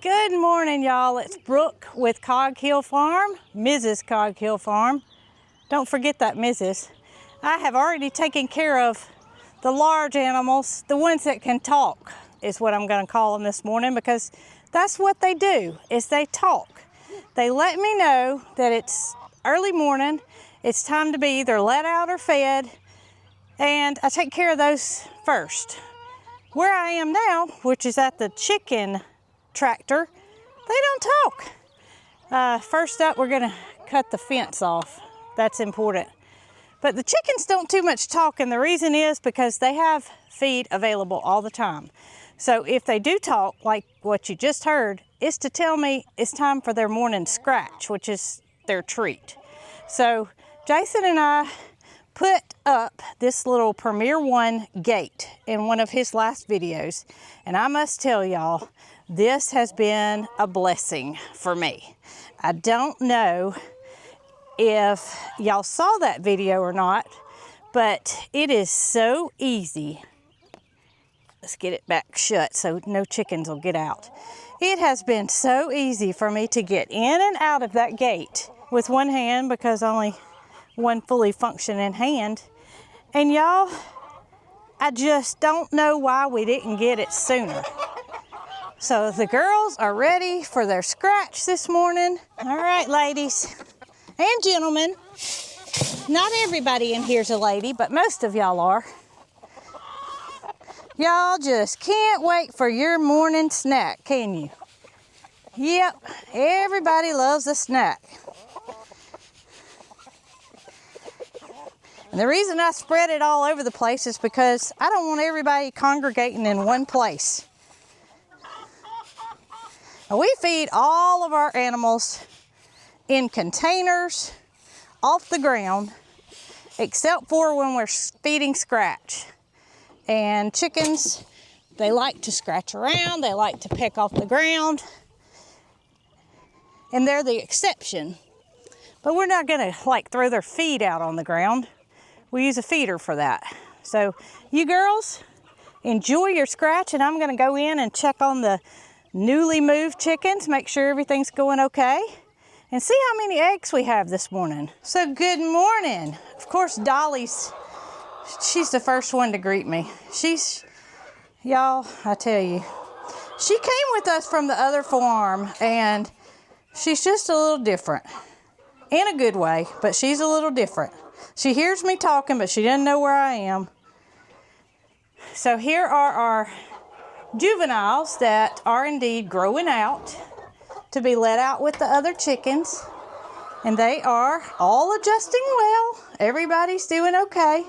Good morning, y'all. It's Brooke with Cog Hill Farm, Mrs. Cog Hill Farm. Don't forget that Mrs. I have already taken care of the large animals, the ones that can talk is what I'm going to call them this morning, because that's what they do, is they talk. They let me know that it's early morning, it's time to be either let out or fed, and I take care of those first. Where I am now, which is at the chicken tractor, they don't talk. First up, we're gonna cut the fence off. That's important. But the chickens don't too much talk, and the reason is because they have feed available all the time. So if they do talk, like what you just heard, is to tell me it's time for their morning scratch, which is their treat. So Jason and I put up this little Premier One gate in one of his last videos, and I must tell y'all, this has been a blessing for me. I don't know if y'all saw that video or not, but it is so easy. Let's get it back shut so no chickens will get out. It has been so easy for me to get in and out of that gate with one hand, because only one fully functioning hand. And y'all, I just don't know why we didn't get it sooner. So the girls are ready for their scratch this morning. All right, ladies and gentlemen. Not everybody in here's a lady, but most of y'all are. Y'all just can't wait for your morning snack, can you? Yep, everybody loves a snack. And the reason I spread it all over the place is because I don't want everybody congregating in one place. Now, we feed all of our animals in containers off the ground, except for when we're feeding scratch. And chickens, they like to scratch around, they like to peck off the ground, and they're the exception. But we're not gonna like throw their feed out on the ground. We use a feeder for that. So you girls, enjoy your scratch, and I'm gonna go in and check on the newly moved chickens, make sure everything's going okay, and see how many eggs we have this morning. So good morning. Of course, Dolly's, she's the first one to greet me. Y'all, I tell you, she came with us from the other farm, and she's just a little different. In a good way, but she's a little different. She hears me talking, but she doesn't know where I am. So here are our juveniles that are indeed growing out to be let out with the other chickens. And they are all adjusting well. Everybody's doing okay.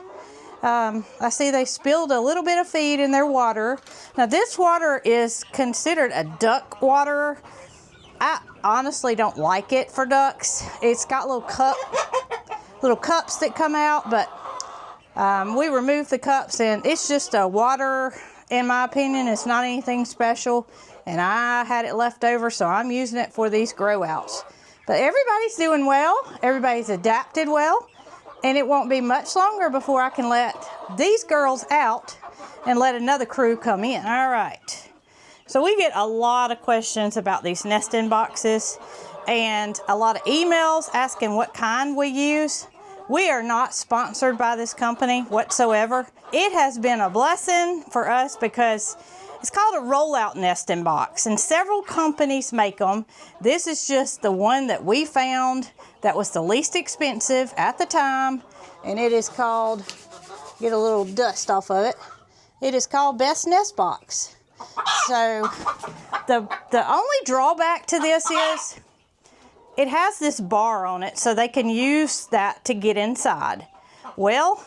I see they spilled a little bit of feed in their water. Now this water is considered a duck water. I honestly don't like it for ducks. It's got little cups that come out, but we removed the cups, and it's just a water, in my opinion. It's not anything special, and I had it left over, so I'm using it for these grow outs. But everybody's doing well. Everybody's adapted well, and it won't be much longer before I can let these girls out and let another crew come in. All right. So we get a lot of questions about these nesting boxes and a lot of emails asking what kind we use. We are not sponsored by this company whatsoever. It has been a blessing for us because it's called a rollout nesting box, and several companies make them. This is just the one that we found that was the least expensive at the time, and it is called, get a little dust off of it, it is called Best Nest Box. So the only drawback to this is it has this bar on it so they can use that to get inside. Well,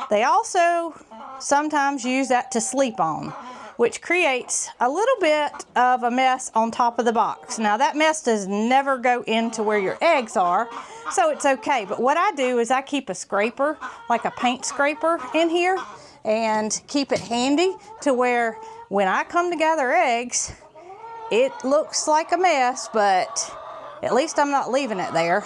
they also sometimes use that to sleep on, which creates a little bit of a mess on top of the box. Now that mess does never go into where your eggs are, so it's okay. But what I do is I keep a scraper, like a paint scraper in here, and keep it handy to where when I come to gather eggs, it looks like a mess, but at least I'm not leaving it there.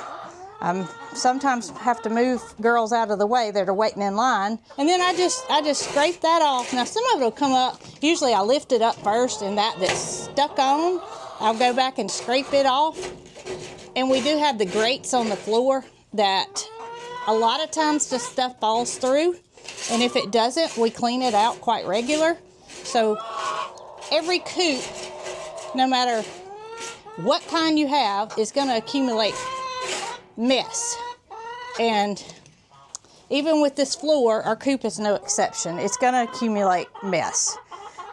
Sometimes have to move girls out of the way that are waiting in line. And then I just scrape that off. Now some of it will come up. Usually I lift it up first, and that's stuck on, I'll go back and scrape it off. And we do have the grates on the floor that a lot of times just stuff falls through. And if it doesn't, we clean it out quite regular. So every coop, no matter what kind you have, is going to accumulate mess. And even with this floor, our coop is no exception. It's going to accumulate mess.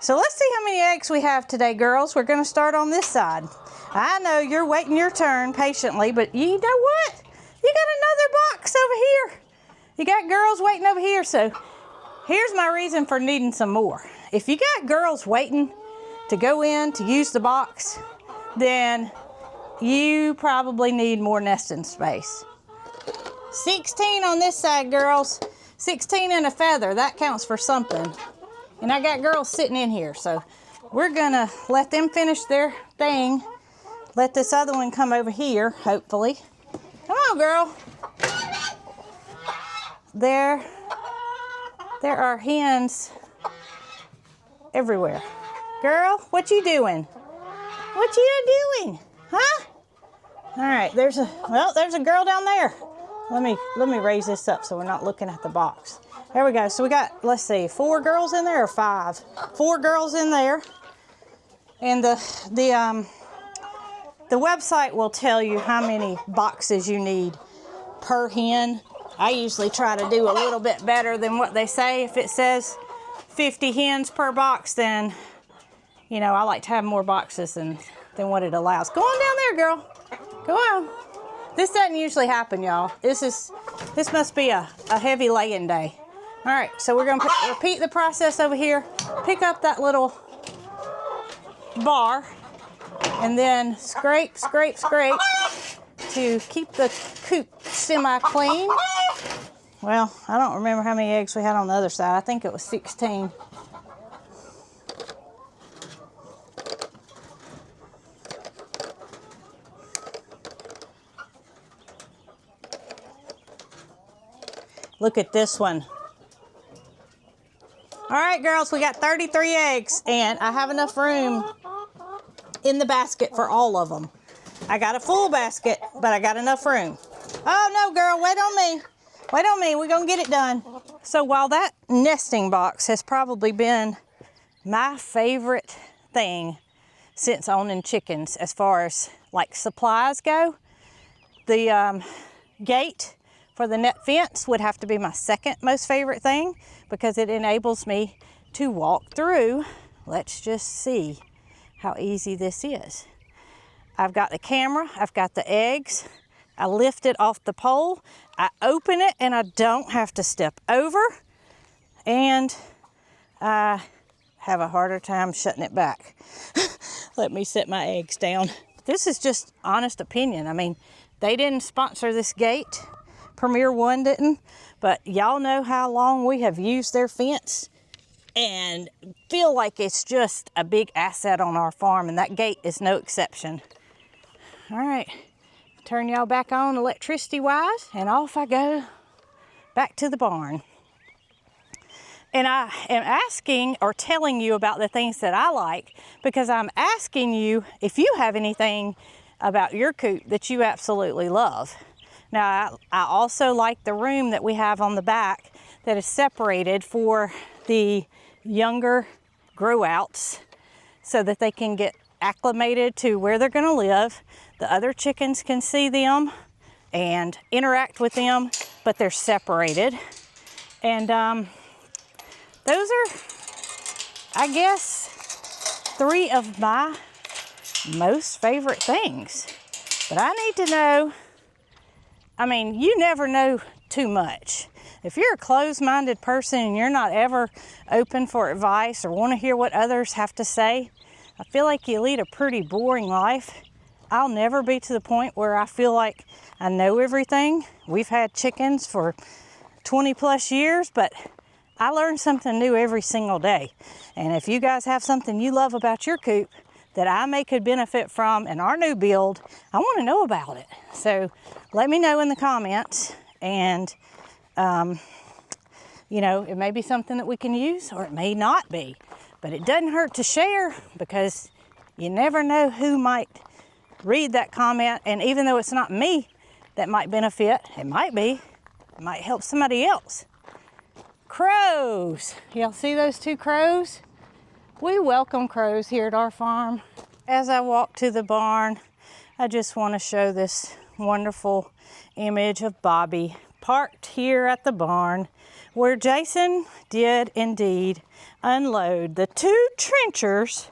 So let's see how many eggs we have today, girls. We're going to start on this side. I know you're waiting your turn patiently, but you know what? You got another box over here. You got girls waiting over here, so here's my reason for needing some more. If you got girls waiting to go in to use the box, then you probably need more nesting space. 16 on this side, girls. 16 and a feather, that counts for something. And I got girls sitting in here, so we're gonna let them finish their thing. Let this other one come over here, hopefully. Come on, girl. There are hens everywhere. Girl, what you doing? What you doing? Huh? All right, there's a girl down there. Let me raise this up so we're not looking at the box. There we go. So we got, let's see, 4 girls in there or 5? 4 girls in there. And the website will tell you how many boxes you need per hen. I usually try to do a little bit better than what they say. If it says 50 hens per box, then, you know, I like to have more boxes than what it allows. Go on down there, girl. Go on. This doesn't usually happen, y'all. This must be a heavy laying day. All right, so we're gonna repeat the process over here. Pick up that little bar and then scrape, scrape, scrape to keep the coop semi-clean. Well, I don't remember how many eggs we had on the other side. I think it was 16. Look at this one. All right, girls, we got 33 eggs, and I have enough room in the basket for all of them. I got a full basket, but I got enough room. Oh, no, girl, wait on me. Wait on me, we're gonna get it done. So while that nesting box has probably been my favorite thing since owning chickens as far as like supplies go, the gate for the net fence would have to be my second most favorite thing because it enables me to walk through. Let's just see how easy this is. I've got the camera, I've got the eggs, I lift it off the pole, I open it and I don't have to step over, and I have a harder time shutting it back. Let me set my eggs down. This is just honest opinion. I mean, they didn't sponsor this gate. Premier One didn't, but y'all know how long we have used their fence and feel like it's just a big asset on our farm, and that gate is no exception. All right, turn y'all back on electricity wise, and off I go back to the barn. And I am asking or telling you about the things that I like because I'm asking you if you have anything about your coop that you absolutely love. Now, I also like the room that we have on the back that is separated for the younger grow outs so that they can get acclimated to where they're going to live. The other chickens can see them and interact with them, but they're separated. And those are, I guess, 3 of my most favorite things. But I need to know, I mean, you never know too much. If you're a closed-minded person and you're not ever open for advice or want to hear what others have to say, I feel like you lead a pretty boring life. I'll never be to the point where I feel like I know everything. We've had chickens for 20 plus years, but I learn something new every single day. And if you guys have something you love about your coop that I could benefit from in our new build, I want to know about it. So let me know in the comments, and you know, it may be something that we can use or it may not be, but it doesn't hurt to share because You never know who might read that comment, and even though it's not me that might benefit, it might help somebody else. Crows. Y'all see those two crows? We welcome crows here at our farm. As I walk to the barn, I just want to show this wonderful image of Bobby parked here at the barn, where Jason did indeed unload the 2 trenchers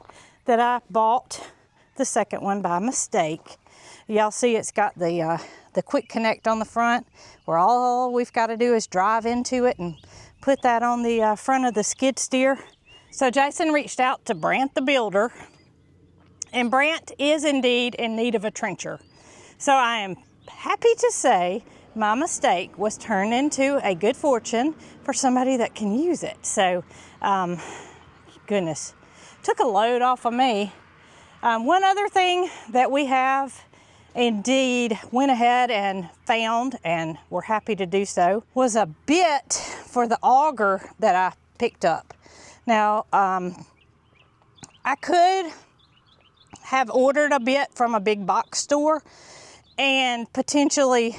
that I bought, the second one by mistake. Y'all see it's got the quick connect on the front, where all we've got to do is drive into it and put that on the front of the skid steer. So Jason reached out to Brant the builder, and Brant is indeed in need of a trencher. So I am happy to say my mistake was turned into a good fortune for somebody that can use it. So, goodness, took a load off of me. One other thing that we have indeed went ahead and found, and we're happy to do so, was a bit for the auger that I picked up. Now, I could have ordered a bit from a big box store and potentially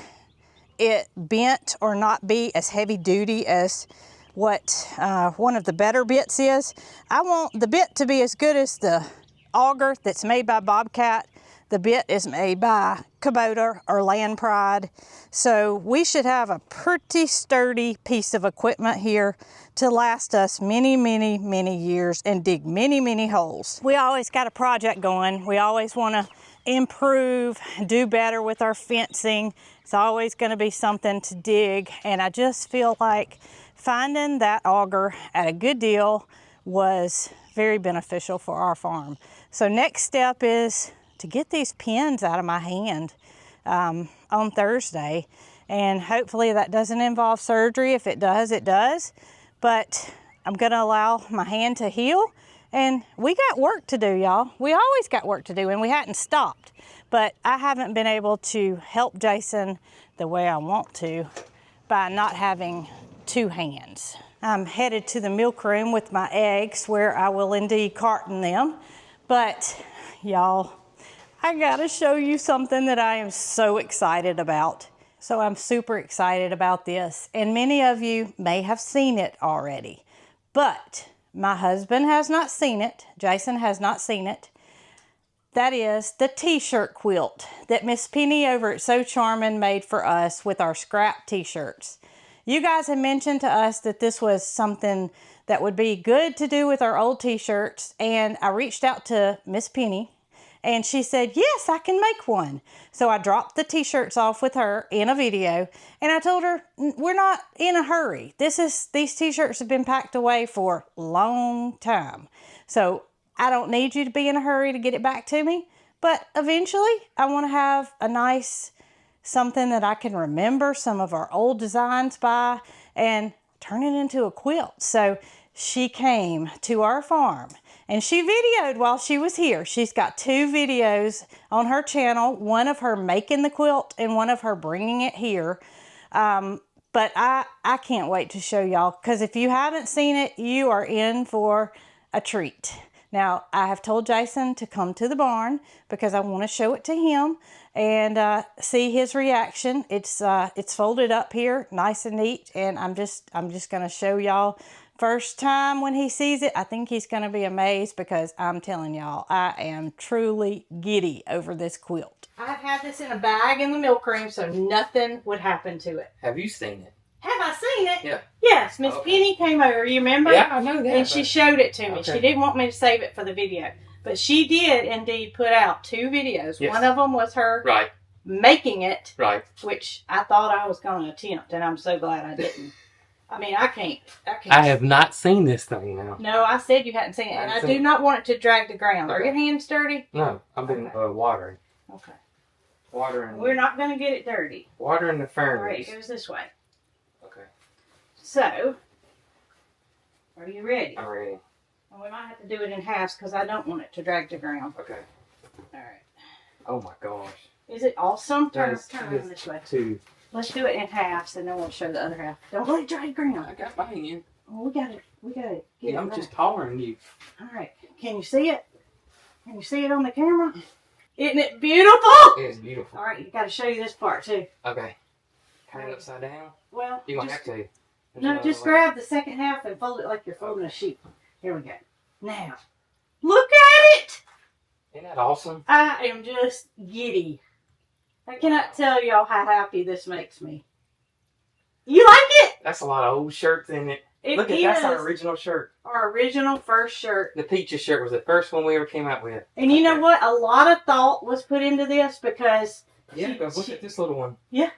it bent or not be as heavy duty as what one of the better bits is. I want the bit to be as good as the auger that's made by Bobcat. The bit is made by Kubota or Land Pride. So we should have a pretty sturdy piece of equipment here to last us many, many, many years and dig many, many holes. We always got a project going. We always want to improve, do better with our fencing. It's always going to be something to dig. And I just feel like finding that auger at a good deal was very beneficial for our farm. So next step is to get these pins out of my hand on Thursday. And hopefully that doesn't involve surgery. If it does, it does. But I'm gonna allow my hand to heal. And we got work to do, y'all. We always got work to do, and we hadn't stopped. But I haven't been able to help Jason the way I want to by not having 2 hands. I'm headed to the milk room with my eggs, where I will indeed carton them. But y'all, I gotta show you something that I am so excited about. So I'm super excited about this, and many of you may have seen it already, but my husband has not seen it. Jason has not seen it. That is the t-shirt quilt that Miss Penny over at So Charmin made for us with our scrap t-shirts. You guys had mentioned to us that this was something that would be good to do with our old t-shirts, and I reached out to Miss Penny, and she said, yes, I can make one. So I dropped the t-shirts off with her in a video, and I told her, we're not in a hurry. These t-shirts have been packed away for a long time. So I don't need you to be in a hurry to get it back to me, but eventually I want to have a nice something that I can remember some of our old designs by and turn it into a quilt. So she came to our farm and she videoed while she was here. She's got 2 videos on her channel, one of her making the quilt and one of her bringing it here. But I can't wait to show y'all, because if you haven't seen it, you are in for a treat. Now, I have told Jason to come to the barn because I want to show it to him and see his reaction. It's folded up here, nice and neat, and I'm just going to show y'all. First time when he sees it, I think he's going to be amazed, because I'm telling y'all, I am truly giddy over this quilt. I've had this in a bag in the milk room so nothing would happen to it. Have you seen it? Have I seen it? Yeah. Yes, Miss Penny came over, you remember? Yeah, I know that. And she showed it to me. Okay. She didn't want me to save it for the video. But she did indeed put out 2 videos. Yes. One of them was her making it, which I thought I was going to attempt, and I'm so glad I didn't. I mean, I can't. I have not seen this thing now. No, I said you hadn't seen it, and I do not want it to drag the ground. Okay. Are your hands dirty? No, I've been watering. Okay. Watering. We're not going to get it dirty. Watering the ferns. All right, it goes this way. Okay. So, are you ready? I'm ready. Well, we might have to do it in halves because I don't want it to drag the ground. Okay. All right. Oh my gosh. Is it awesome? Turn Yes, this way. 2. Let's do it in halves, and then we'll show the other half. Don't let it drag the ground. I got my hand. Oh, we got it. We got it. Yeah, I'm just taller than you. All right. Can you see it? Can you see it on the camera? Isn't it beautiful? It is beautiful. All right, you got to show you this part too. Okay. Turn it upside down. Well, You're going to have to. No, just grab the second half and fold it like you're folding a sheet. Here we go. Now, look at it! Isn't that awesome? I am just giddy. I cannot tell y'all how happy this makes me. You like it? That's a lot of old shirts in it. It Look at that's our original shirt. Our original first shirt. The Peaches shirt was the first one we ever came out with. And you know what? A lot of thought was put into this because... Yeah, but look at this little one. Yeah.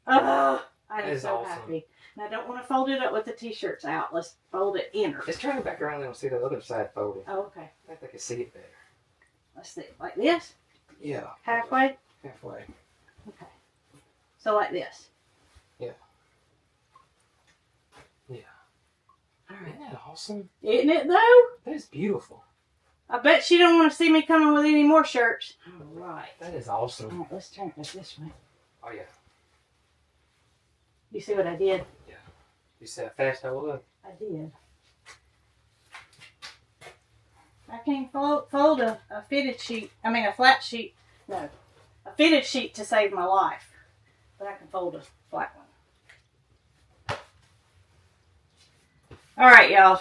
Oh, I am so awesome. happy. Now, I don't want to fold it up with the t-shirts out. Let's fold it inner. Let's turn it back around and see the other side folded. Oh, okay. I think I can see it better. Let's see. Like this? Yeah. Halfway? Halfway. Okay. So like this? Yeah. Yeah. All right. Isn't that awesome? Isn't it, though? That is beautiful. I bet she don't want to see me coming with any more shirts. All right. That is All awesome. right, let's turn it this way. Oh, yeah. You see what I did? Yeah. You see how fast I was? I did. I can't fold a fitted sheet. I mean, a flat sheet. No. A fitted sheet to save my life. But I can fold a flat one. All right, y'all.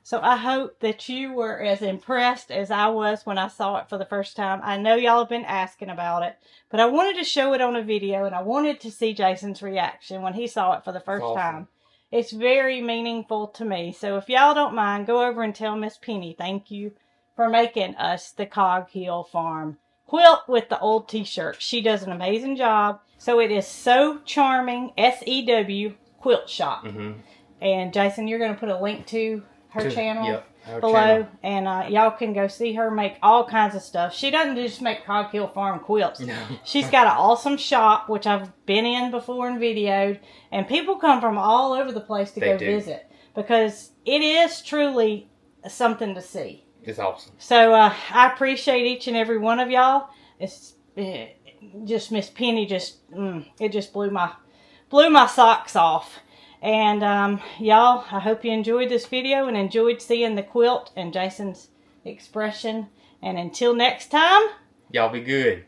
So I hope that you were as impressed as I was when I saw it for the first time. I know y'all have been asking about it, but I wanted to show it on a video, and I wanted to see Jason's reaction when he saw it for the first time. It's very meaningful to me. So if y'all don't mind, go over and tell Miss Penny thank you for making us the Cog Hill Farm quilt with the old t-shirt. She does an amazing job. So it is So Charming, SEW Quilt Shop. Mm-hmm. And Jason, you're going to put a link to her channel below. Channel. And y'all can go see her make all kinds of stuff. She doesn't just make Cog Hill Farm quilts. No. She's got an awesome shop, which I've been in before and videoed. And people come from all over the place to go visit. Because it is truly something to see. It's awesome. So I appreciate each and every one of y'all. It's just Miss Penny it just blew my socks off. And y'all, I hope you enjoyed this video and enjoyed seeing the quilt and Jason's expression. And until next time, y'all be good.